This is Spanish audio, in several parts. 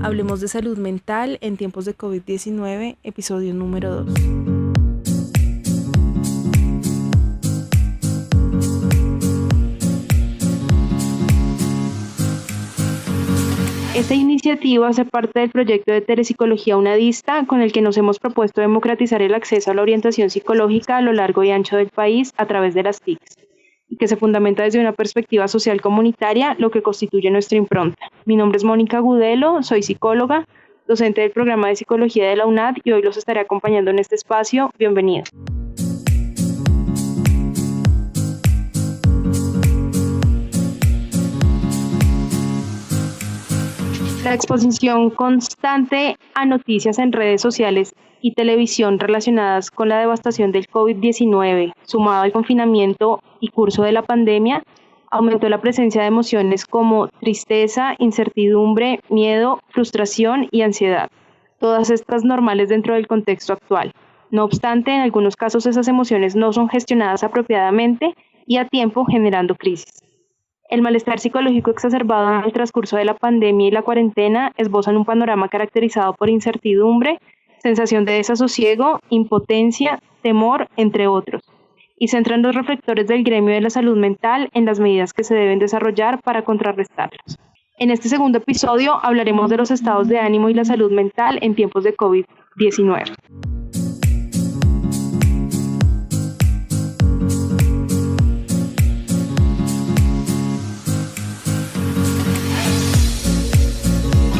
Hablemos de salud mental en tiempos de COVID-19, episodio número 2. Esta iniciativa hace parte del proyecto de Telepsicología Unadista, con el que nos hemos propuesto democratizar el acceso a la orientación psicológica a lo largo y ancho del país a través de las TICs, y que se fundamenta desde una perspectiva social comunitaria, lo que constituye nuestra impronta. Mi nombre es Mónica Gudelo, soy psicóloga, docente del programa de psicología de la UNAD, y hoy los estaré acompañando en este espacio. Bienvenidos. La exposición constante a noticias en redes sociales y televisión relacionadas con la devastación del COVID-19, sumado al confinamiento y curso de la pandemia, aumentó la presencia de emociones como tristeza, incertidumbre, miedo, frustración y ansiedad. Todas estas normales dentro del contexto actual. No obstante, en algunos casos esas emociones no son gestionadas apropiadamente y a tiempo, generando crisis. El malestar psicológico exacerbado en el transcurso de la pandemia y la cuarentena esbozan un panorama caracterizado por incertidumbre, sensación de desasosiego, impotencia, temor, entre otros, y centran los reflectores del gremio de la salud mental en las medidas que se deben desarrollar para contrarrestarlos. En este segundo episodio hablaremos de los estados de ánimo y la salud mental en tiempos de COVID-19.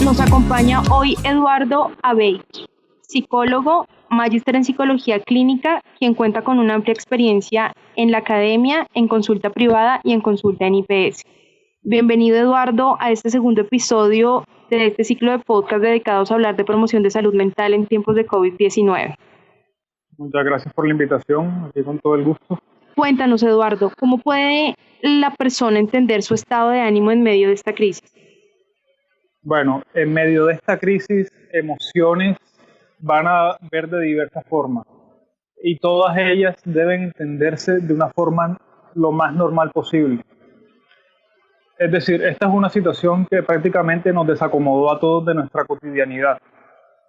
Nos acompaña hoy Eduardo Abeich, psicólogo, magíster en psicología clínica, quien cuenta con una amplia experiencia en la academia, en consulta privada y en consulta en IPS. Bienvenido, Eduardo, a este segundo episodio de este ciclo de podcast dedicados a hablar de promoción de salud mental en tiempos de COVID-19. Muchas gracias por la invitación, aquí con todo el gusto. Cuéntanos, Eduardo, ¿cómo puede la persona entender su estado de ánimo en medio de esta crisis? Bueno, en medio de esta crisis, emociones van a ver de diversas formas y todas ellas deben entenderse de una forma lo más normal posible. Es decir, esta es una situación que prácticamente nos desacomodó a todos de nuestra cotidianidad.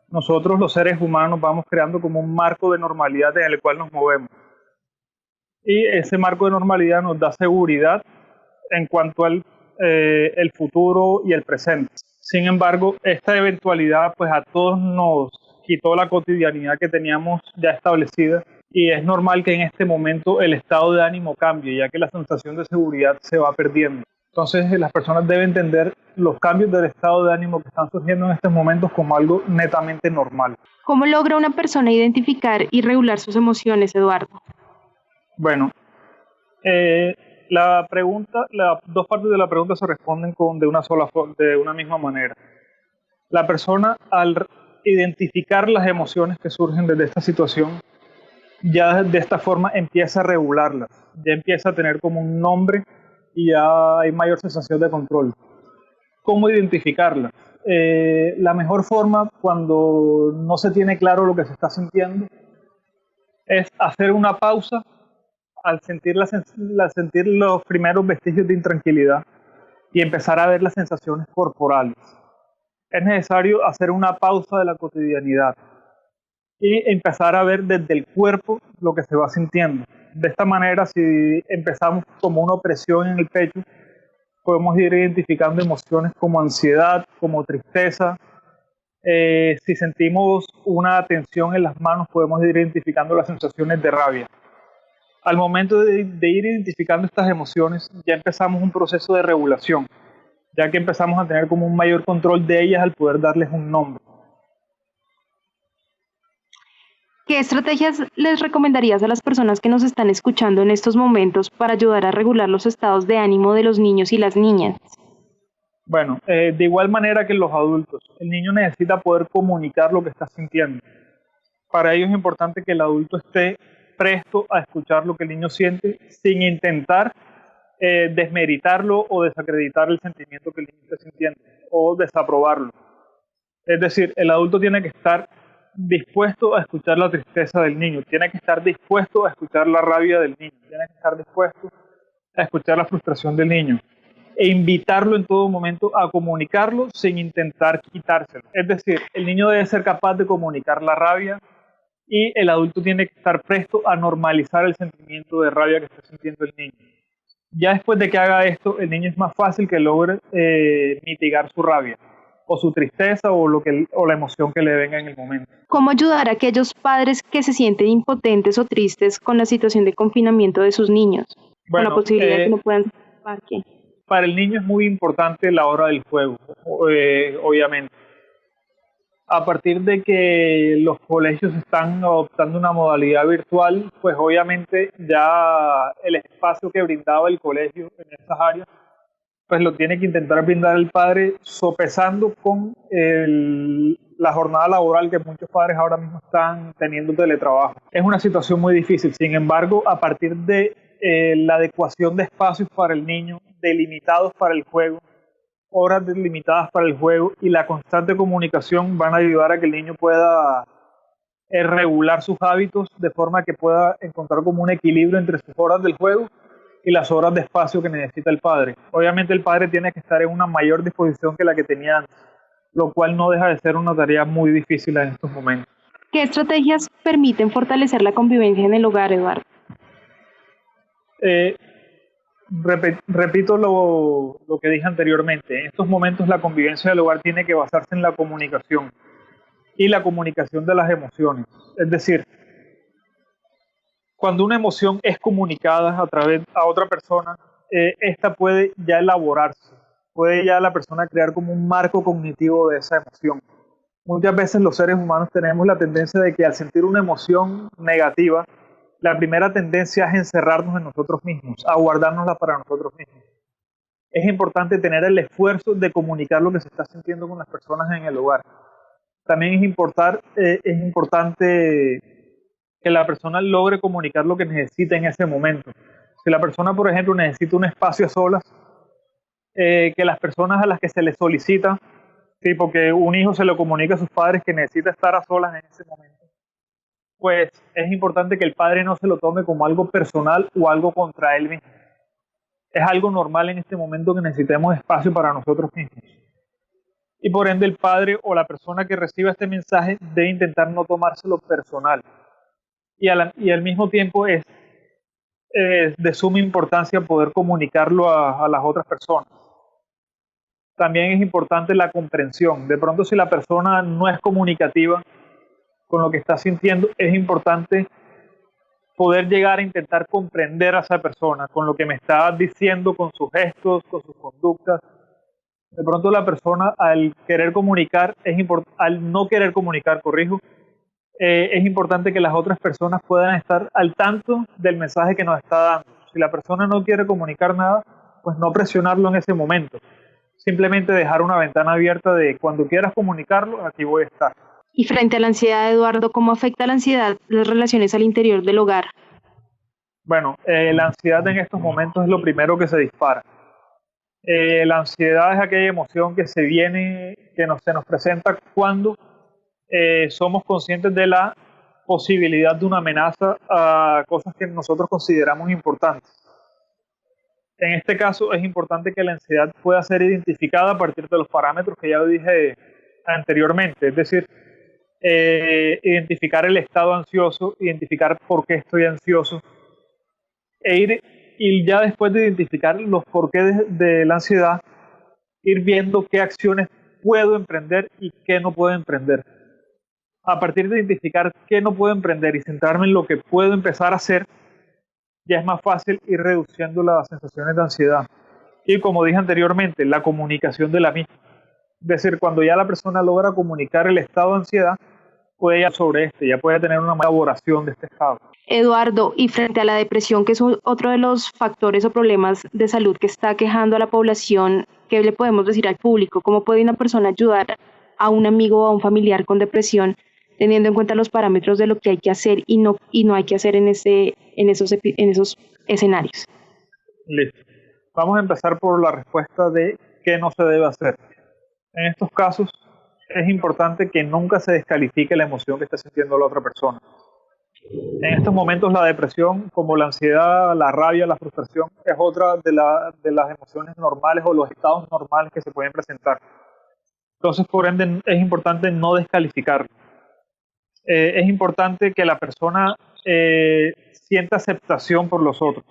Nosotros los seres humanos vamos creando como un marco de normalidad en el cual nos movemos. Y ese marco de normalidad nos da seguridad en cuanto al el futuro y el presente. Sin embargo, esta eventualidad pues a todos nos quitó la cotidianidad que teníamos ya establecida y es normal que en este momento el estado de ánimo cambie, ya que la sensación de seguridad se va perdiendo. Entonces las personas deben entender los cambios del estado de ánimo que están surgiendo en estos momentos como algo netamente normal. ¿Cómo logra una persona identificar y regular sus emociones, Eduardo? Bueno, las dos partes de la pregunta se responden de una misma manera. La persona, al identificar las emociones que surgen desde esta situación, ya de esta forma empieza a regularlas, ya empieza a tener como un nombre y ya hay mayor sensación de control. ¿Cómo identificarlas? La mejor forma, cuando no se tiene claro lo que se está sintiendo, es hacer una pausa al sentir los primeros vestigios de intranquilidad y empezar a ver las sensaciones corporales. Es necesario hacer una pausa de la cotidianidad y empezar a ver desde el cuerpo lo que se va sintiendo. De esta manera, si empezamos como una opresión en el pecho, podemos ir identificando emociones como ansiedad, como tristeza. Si sentimos una tensión en las manos, podemos ir identificando las sensaciones de rabia. Al momento de ir identificando estas emociones, ya empezamos un proceso de regulación, ya que empezamos a tener como un mayor control de ellas al poder darles un nombre. ¿Qué estrategias les recomendarías a las personas que nos están escuchando en estos momentos para ayudar a regular los estados de ánimo de los niños y las niñas? Bueno, de igual manera que los adultos, el niño necesita poder comunicar lo que está sintiendo. Para ello es importante que el adulto esté presto a escuchar lo que el niño siente sin intentar desmeritarlo o desacreditar el sentimiento que el niño está sintiendo o desaprobarlo. Es decir, el adulto tiene que estar dispuesto a escuchar la tristeza del niño, tiene que estar dispuesto a escuchar la rabia del niño, tiene que estar dispuesto a escuchar la frustración del niño. e invitarlo en todo momento a comunicarlo sin intentar quitárselo. Es decir, el niño debe ser capaz de comunicar la rabia y el adulto tiene que estar presto a normalizar el sentimiento de rabia que está sintiendo el niño. Ya después de que haga esto, el niño es más fácil que logre mitigar su rabia o su tristeza o la emoción que le venga en el momento. ¿Cómo ayudar a aquellos padres que se sienten impotentes o tristes con la situación de confinamiento de sus niños? Con la posibilidad de que no puedan salir al parque. Para el niño es muy importante la hora del juego, obviamente. A partir de que los colegios están adoptando una modalidad virtual, pues obviamente ya el espacio que brindaba el colegio en esas áreas, pues lo tiene que intentar brindar el padre sopesando con la jornada laboral que muchos padres ahora mismo están teniendo teletrabajo. Es una situación muy difícil, sin embargo, a partir de la adecuación de espacios para el niño, delimitados para el juego, horas delimitadas para el juego y la constante comunicación van a ayudar a que el niño pueda regular sus hábitos de forma que pueda encontrar como un equilibrio entre sus horas del juego y las horas de espacio que necesita el padre. Obviamente el padre tiene que estar en una mayor disposición que la que tenía antes, lo cual no deja de ser una tarea muy difícil en estos momentos. ¿Qué estrategias permiten fortalecer la convivencia en el hogar, Eduardo? Repito lo que dije anteriormente. En estos momentos la convivencia del hogar tiene que basarse en la comunicación y la comunicación de las emociones. Es decir, cuando una emoción es comunicada a través a otra persona, esta puede ya elaborarse, puede ya la persona crear como un marco cognitivo de esa emoción. Muchas veces los seres humanos tenemos la tendencia de que al sentir una emoción negativa, la primera tendencia es encerrarnos en nosotros mismos, a guardárnosla para nosotros mismos. Es importante tener el esfuerzo de comunicar lo que se está sintiendo con las personas en el hogar. También es importante que la persona logre comunicar lo que necesita en ese momento. Si la persona, por ejemplo, necesita un espacio a solas, que las personas a las que se les solicita, sí, porque un hijo se lo comunica a sus padres que necesita estar a solas en ese momento, pues es importante que el padre no se lo tome como algo personal o algo contra él mismo. Es algo normal en este momento que necesitemos espacio para nosotros mismos. Y por ende el padre o la persona que reciba este mensaje debe intentar no tomárselo personal. Y al mismo tiempo es de suma importancia poder comunicarlo a las otras personas. También es importante la comprensión. De pronto si la persona no es comunicativa con lo que está sintiendo, es importante poder llegar a intentar comprender a esa persona con lo que me está diciendo, con sus gestos, con sus conductas. De pronto la persona al querer comunicar, al no querer comunicar, es importante que las otras personas puedan estar al tanto del mensaje que nos está dando. Si la persona no quiere comunicar nada, pues no presionarlo en ese momento. Simplemente dejar una ventana abierta de cuando quieras comunicarlo, aquí voy a estar. Y frente a la ansiedad, Eduardo, ¿cómo afecta la ansiedad las relaciones al interior del hogar? Bueno, la ansiedad en estos momentos es lo primero que se dispara. La ansiedad es aquella emoción que se nos presenta cuando somos conscientes de la posibilidad de una amenaza a cosas que nosotros consideramos importantes. En este caso es importante que la ansiedad pueda ser identificada a partir de los parámetros que ya dije anteriormente, es decir, identificar el estado ansioso, identificar por qué estoy ansioso, y ya después de identificar los porqués de la ansiedad, ir viendo qué acciones puedo emprender y qué no puedo emprender. A partir de identificar qué no puedo emprender y centrarme en lo que puedo empezar a hacer, ya es más fácil ir reduciendo las sensaciones de ansiedad. Y como dije anteriormente, la comunicación de la misma. Es decir, cuando ya la persona logra comunicar el estado de ansiedad, puede ya sobre ya puede tener una elaboración de este estado. Eduardo, y frente a la depresión, que es otro de los factores o problemas de salud que está quejando a la población, ¿qué le podemos decir al público? ¿Cómo puede una persona ayudar a un amigo o a un familiar con depresión, teniendo en cuenta los parámetros de lo que hay que hacer y no hay que hacer en esos escenarios? Listo. Vamos a empezar por la respuesta de qué no se debe hacer. En estos casos es importante que nunca se descalifique la emoción que está sintiendo la otra persona. En estos momentos la depresión, como la ansiedad, la rabia, la frustración, es otra de las emociones normales o los estados normales que se pueden presentar. Entonces, por ende, es importante no descalificarlo. Es importante que la persona sienta aceptación por los otros,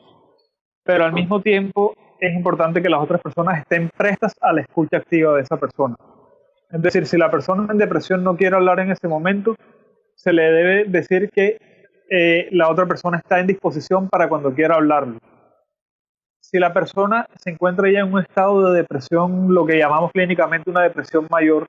pero al mismo tiempo es importante que las otras personas estén prestas a la escucha activa de esa persona. Es decir, si la persona en depresión no quiere hablar en ese momento, se le debe decir que la otra persona está en disposición para cuando quiera hablarlo. Si la persona se encuentra ya en un estado de depresión, lo que llamamos clínicamente una depresión mayor,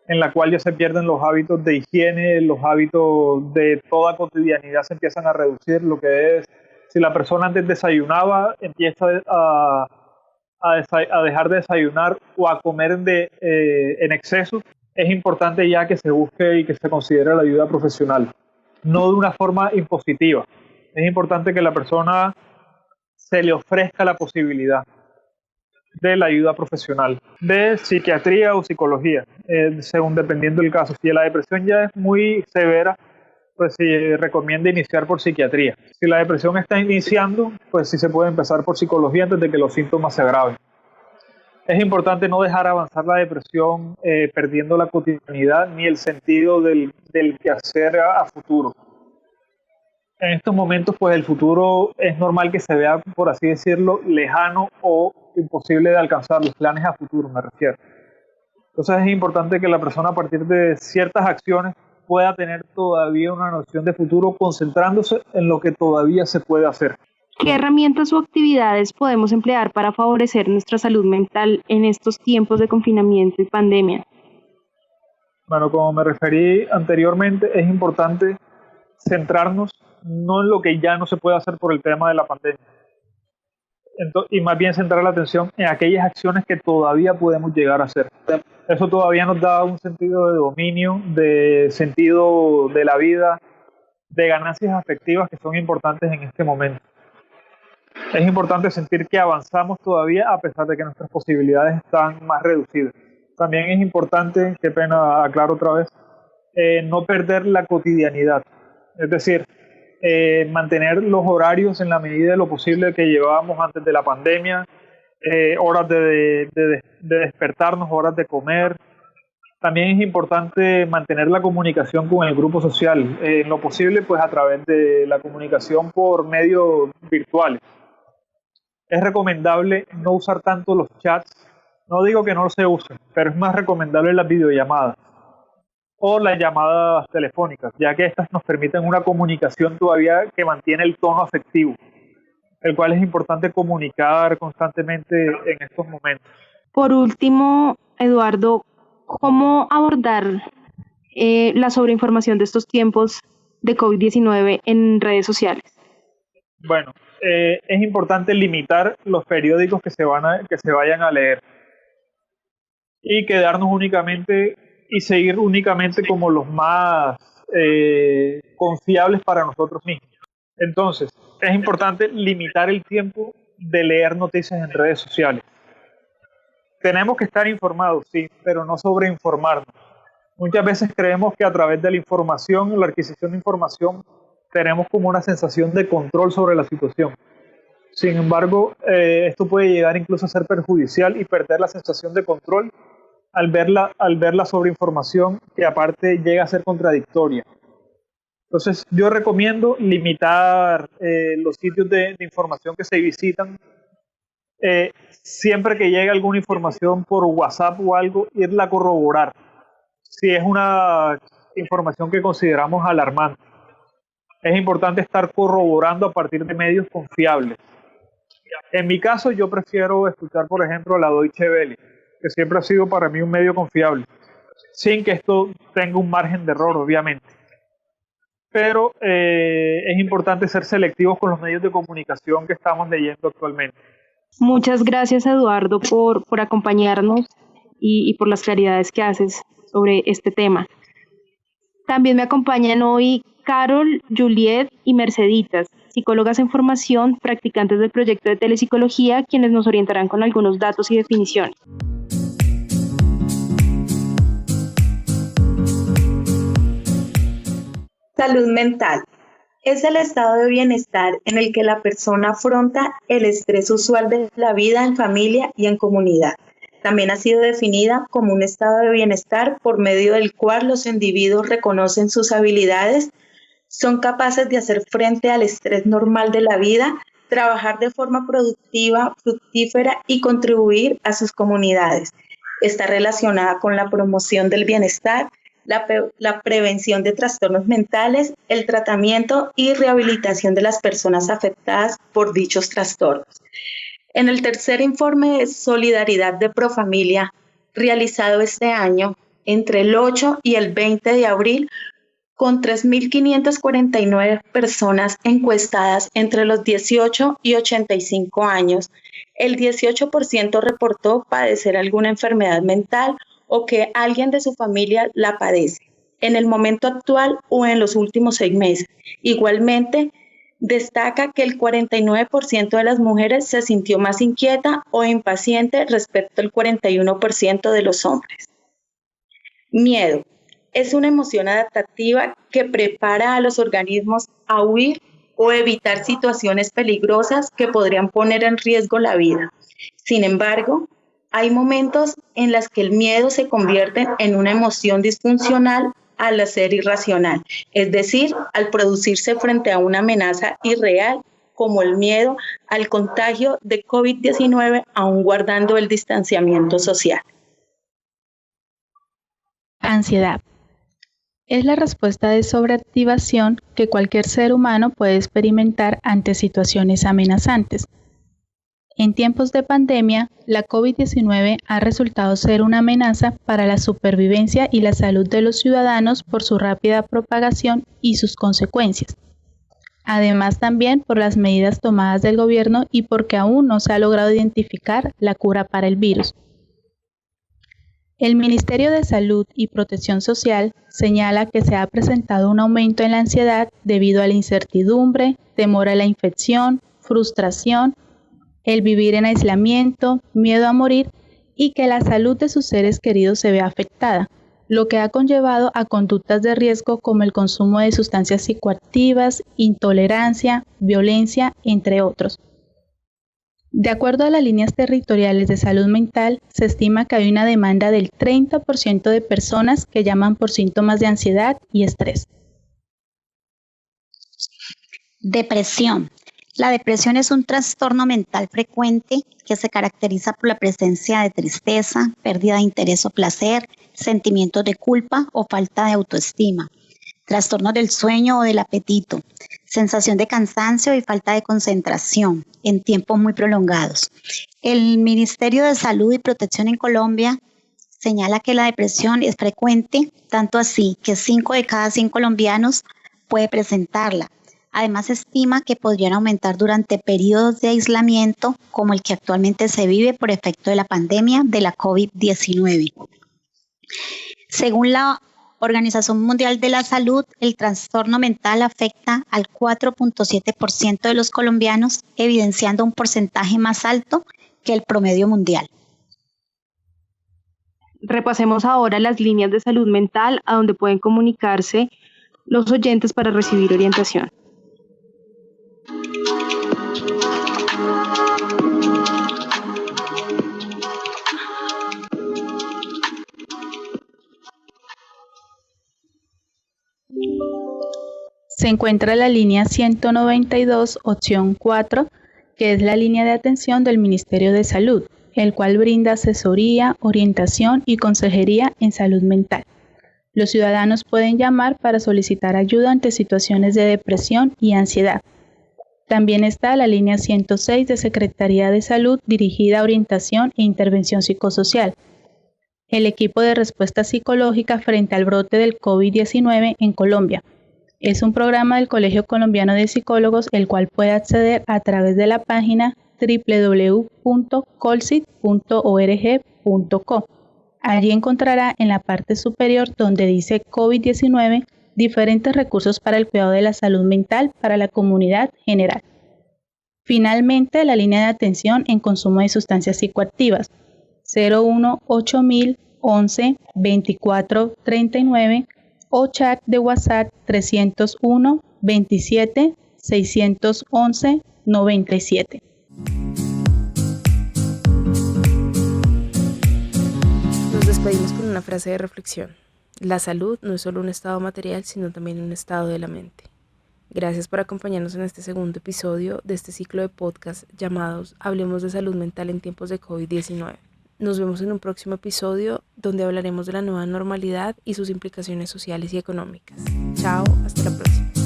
en la cual ya se pierden los hábitos de higiene, los hábitos de toda cotidianidad se empiezan a reducir, lo que es, si la persona antes desayunaba, empieza a dejar de desayunar o a comer en exceso, es importante ya que se busque y que se considere la ayuda profesional, no de una forma impositiva. Es importante que la persona se le ofrezca la posibilidad de la ayuda profesional, de psiquiatría o psicología, según dependiendo del caso. Si la depresión ya es muy severa, pues se recomienda iniciar por psiquiatría. Si la depresión está iniciando, pues sí se puede empezar por psicología antes de que los síntomas se agraven. Es importante no dejar avanzar la depresión perdiendo la cotidianidad ni el sentido del quehacer a futuro. En estos momentos, pues el futuro es normal que se vea, por así decirlo, lejano o imposible de alcanzar, los planes a futuro me refiero. Entonces es importante que la persona a partir de ciertas acciones pueda tener todavía una noción de futuro concentrándose en lo que todavía se puede hacer. ¿Qué herramientas o actividades podemos emplear para favorecer nuestra salud mental en estos tiempos de confinamiento y pandemia? Bueno, como me referí anteriormente, es importante centrarnos no en lo que ya no se puede hacer por el tema de la pandemia, y más bien centrar la atención en aquellas acciones que todavía podemos llegar a hacer. Eso todavía nos da un sentido de dominio, de sentido de la vida, de ganancias afectivas que son importantes en este momento. Es importante sentir que avanzamos todavía a pesar de que nuestras posibilidades están más reducidas. También es importante, qué pena aclaro otra vez, no perder la cotidianidad. Es decir, mantener los horarios en la medida de lo posible que llevábamos antes de la pandemia, horas de despertarnos, horas de comer. También es importante mantener la comunicación con el grupo social, en lo posible pues a través de la comunicación por medios virtuales. Es recomendable no usar tanto los chats, no digo que no se usen, pero es más recomendable las videollamadas o las llamadas telefónicas, ya que estas nos permiten una comunicación todavía que mantiene el tono afectivo, el cual es importante comunicar constantemente en estos momentos. Por último, Eduardo, ¿cómo abordar la sobreinformación de estos tiempos de COVID-19 en redes sociales? Bueno, es importante limitar los periódicos que se vayan a leer y quedarnos únicamente y seguir únicamente como los más confiables para nosotros mismos. Entonces, es importante limitar el tiempo de leer noticias en redes sociales. Tenemos que estar informados, sí, pero no sobreinformarnos. Muchas veces creemos que a través de la información, la adquisición de información, tenemos como una sensación de control sobre la situación. Sin embargo, esto puede llegar incluso a ser perjudicial y perder la sensación de control al ver la sobreinformación, que aparte llega a ser contradictoria. Entonces, yo recomiendo limitar los sitios de información que se visitan. Siempre que llegue alguna información por WhatsApp o algo, irla a corroborar. Si es una información que consideramos alarmante, es importante estar corroborando a partir de medios confiables. En mi caso, yo prefiero escuchar, por ejemplo, la Deutsche Welle, que siempre ha sido para mí un medio confiable, sin que esto tenga un margen de error, obviamente. Pero es importante ser selectivos con los medios de comunicación que estamos leyendo actualmente. Muchas gracias, Eduardo, por acompañarnos y por las claridades que haces sobre este tema. También me acompañan hoy Carol, Juliet y Merceditas, psicólogas en formación, practicantes del proyecto de telepsicología, quienes nos orientarán con algunos datos y definiciones. Salud mental. Es el estado de bienestar en el que la persona afronta el estrés usual de la vida en familia y en comunidad. También ha sido definida como un estado de bienestar por medio del cual los individuos reconocen sus habilidades, son capaces de hacer frente al estrés normal de la vida, trabajar de forma productiva, fructífera y contribuir a sus comunidades. Está relacionada con la promoción del bienestar, la prevención de trastornos mentales, el tratamiento y rehabilitación de las personas afectadas por dichos trastornos. En el tercer informe de solidaridad de Profamilia, realizado este año, entre el 8 y el 20 de abril, con 3.549 personas encuestadas entre los 18 y 85 años, el 18% reportó padecer alguna enfermedad mental o que alguien de su familia la padece, en el momento actual o en los últimos 6 meses. Igualmente, destaca que el 49% de las mujeres se sintió más inquieta o impaciente respecto al 41% de los hombres. Miedo. Es una emoción adaptativa que prepara a los organismos a huir o evitar situaciones peligrosas que podrían poner en riesgo la vida. Sin embargo, hay momentos en los que el miedo se convierte en una emoción disfuncional al ser irracional, es decir, al producirse frente a una amenaza irreal como el miedo al contagio de COVID-19, aún guardando el distanciamiento social. Ansiedad. Es la respuesta de sobreactivación que cualquier ser humano puede experimentar ante situaciones amenazantes. En tiempos de pandemia, la COVID-19 ha resultado ser una amenaza para la supervivencia y la salud de los ciudadanos por su rápida propagación y sus consecuencias. Además, también por las medidas tomadas del gobierno y porque aún no se ha logrado identificar la cura para el virus. El Ministerio de Salud y Protección Social señala que se ha presentado un aumento en la ansiedad debido a la incertidumbre, temor a la infección, frustración, el vivir en aislamiento, miedo a morir y que la salud de sus seres queridos se vea afectada, lo que ha conllevado a conductas de riesgo como el consumo de sustancias psicoactivas, intolerancia, violencia, entre otros. De acuerdo a las líneas territoriales de salud mental, se estima que hay una demanda del 30% de personas que llaman por síntomas de ansiedad y estrés. Depresión. La depresión es un trastorno mental frecuente que se caracteriza por la presencia de tristeza, pérdida de interés o placer, sentimientos de culpa o falta de autoestima, trastornos del sueño o del apetito, sensación de cansancio y falta de concentración en tiempos muy prolongados. El Ministerio de Salud y Protección en Colombia señala que la depresión es frecuente, tanto así que 5 de cada 100 colombianos puede presentarla. Además, se estima que podrían aumentar durante periodos de aislamiento como el que actualmente se vive por efecto de la pandemia de la COVID-19. Según la Organización Mundial de la Salud, el trastorno mental afecta al 4.7% de los colombianos, evidenciando un porcentaje más alto que el promedio mundial. Repasemos ahora las líneas de salud mental a donde pueden comunicarse los oyentes para recibir orientación. Se encuentra la línea 192, opción 4, que es la línea de atención del Ministerio de Salud, el cual brinda asesoría, orientación y consejería en salud mental. Los ciudadanos pueden llamar para solicitar ayuda ante situaciones de depresión y ansiedad. También está la línea 106 de Secretaría de Salud dirigida a orientación e intervención psicosocial. El equipo de respuesta psicológica frente al brote del COVID-19 en Colombia. Es un programa del Colegio Colombiano de Psicólogos, el cual puede acceder a través de la página www.colsit.org.co. Allí encontrará en la parte superior donde dice COVID-19 diferentes recursos para el cuidado de la salud mental para la comunidad general. Finalmente, la línea de atención en consumo de sustancias psicoactivas 018000 11 24 39 o chat de WhatsApp 301 27 611 97. Nos despedimos con una frase de reflexión. La salud no es solo un estado material, sino también un estado de la mente. Gracias por acompañarnos en este segundo episodio de este ciclo de podcast llamados Hablemos de salud mental en tiempos de COVID-19. Nos vemos en un próximo episodio donde hablaremos de la nueva normalidad y sus implicaciones sociales y económicas. Chao, hasta la próxima.